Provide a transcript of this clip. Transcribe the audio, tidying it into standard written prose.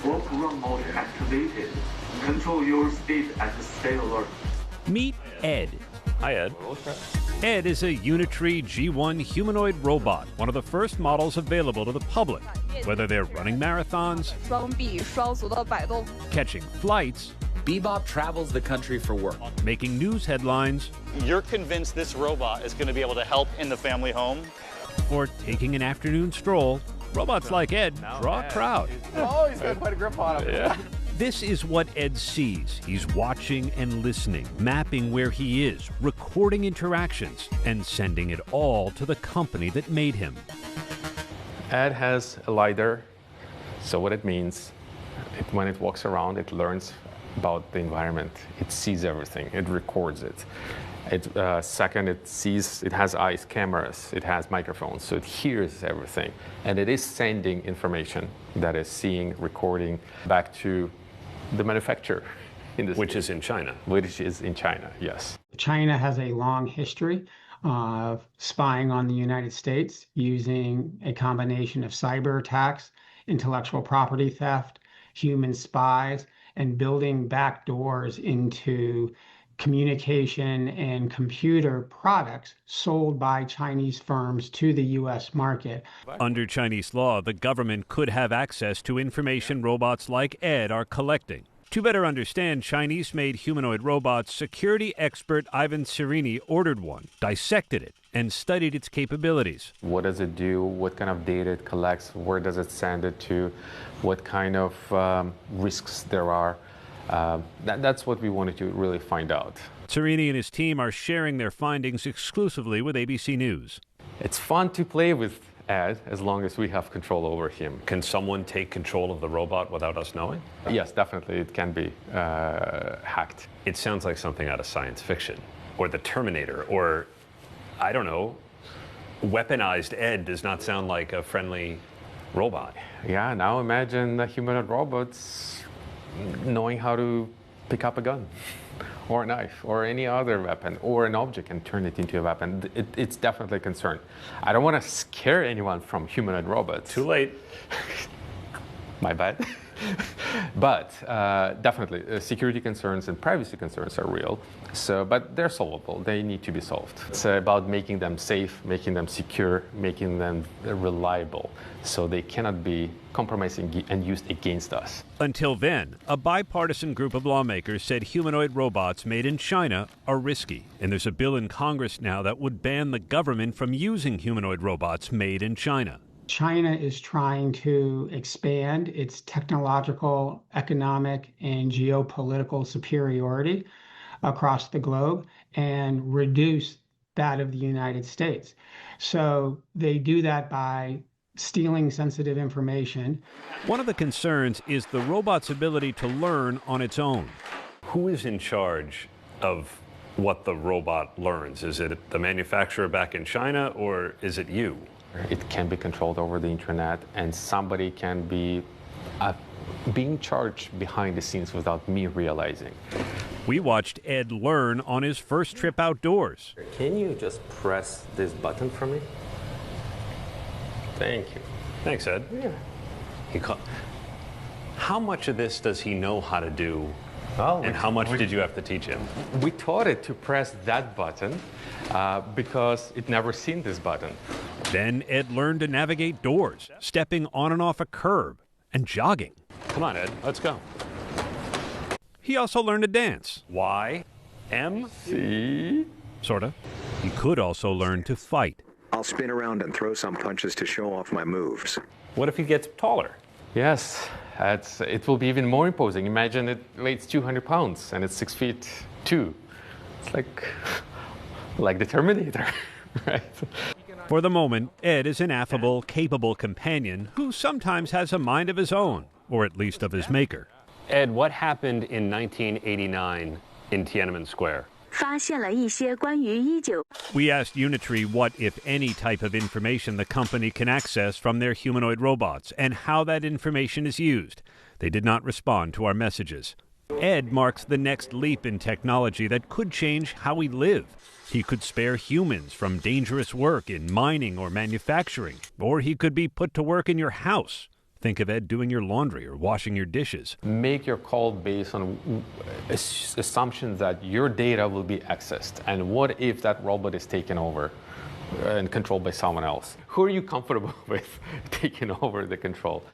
Walk-run mode activated. Control your speed and stay alert. Meet Ed. Hi, Ed. Ed is a Unitree G1 humanoid robot, one of the first models available to the public. Whether they're running marathons, catching flights, Bebop travels the country for work. making news headlines, You're convinced this robot is going to be able to help in the family home? or taking an afternoon stroll, robots like Ed draw a crowd. Oh, he's got quite a grip on him. Yeah. This is what Ed sees. He's watching and listening, mapping where he is, recording interactions, and sending it all to the company that made him. Ed has a LiDAR, so what it means, when it walks around, it learns about the environment. It sees everything. It records it. Second, it has eyes, cameras, it has microphones, so it hears everything. And it is sending information that is seeing, recording back to the manufacturer. Which is in China. Which is in China, yes. China has a long history of spying on the United States using a combination of cyber attacks, intellectual property theft, human spies, and building backdoors into communication and computer products sold by Chinese firms to the U.S. market. Under Chinese law, the government could have access to information robots like Ed are collecting. To better understand Chinese-made humanoid robots, security expert Ivan Sirini ordered one, dissected it, and studied its capabilities. What does it do? What kind of data it collects? Where does it send it to? What kind of risks there are? That's what we wanted to really find out. Sirini and his team are sharing their findings exclusively with ABC News. It's fun to play with Ed as long as we have control over him. Can someone take control of the robot without us knowing? Yes, definitely, it can be hacked. It sounds like something out of science fiction, or the Terminator, or, I don't know, weaponized Ed does not sound like a friendly robot. Yeah, now imagine the humanoid robots knowing how to pick up a gun or a knife or any other weapon or an object and turn it into a weapon. It's definitely a concern. I don't want to scare anyone from humanoid robots. Too late. My bad. But definitely, security concerns and privacy concerns are real. But they're solvable. They need to be solved. It's about making them safe, making them secure, making them reliable, so they cannot be compromised and used against us. Until then, a bipartisan group of lawmakers said humanoid robots made in China are risky. And there's a bill in Congress now that would ban the government from using humanoid robots made in China. China is trying to expand its technological, economic, and geopolitical superiority across the globe and reduce that of the United States. So they do that by stealing sensitive information. One of the concerns is the robot's ability to learn on its own. Who is in charge of what the robot learns? Is it the manufacturer back in China, or is it you? It can be controlled over the internet, and somebody can be being charged behind the scenes without me realizing. We watched Ed learn on his first trip outdoors. Can you just press this button for me? Thank you. Thanks, Ed. Yeah. How much of this does he know how to do? Well, and how much did you have to teach him? We taught it to press that button because it never seen this button. Then Ed learned to navigate doors, stepping on and off a curb, and jogging. Come on, Ed, let's go. He also learned to dance. Y, M, C. Sorta. He could also learn to fight. I'll spin around and throw some punches to show off my moves. What if he gets taller? Yes, it will be even more imposing. Imagine it weighs 200 pounds and it's 6 feet 2. It's like the Terminator, right? For the moment, Ed is an affable, capable companion who sometimes has a mind of his own, or at least of his maker. Ed, what happened in 1989 in Tiananmen Square? We asked Unitree what, if any, type of information the company can access from their humanoid robots and how that information is used. They did not respond to our messages. Ed marks the next leap in technology that could change how we live. He could spare humans from dangerous work in mining or manufacturing, or he could be put to work in your house. Think of Ed doing your laundry or washing your dishes. Make your call based on assumptions that your data will be accessed. And what if that robot is taken over and controlled by someone else? Who are you comfortable with taking over the control?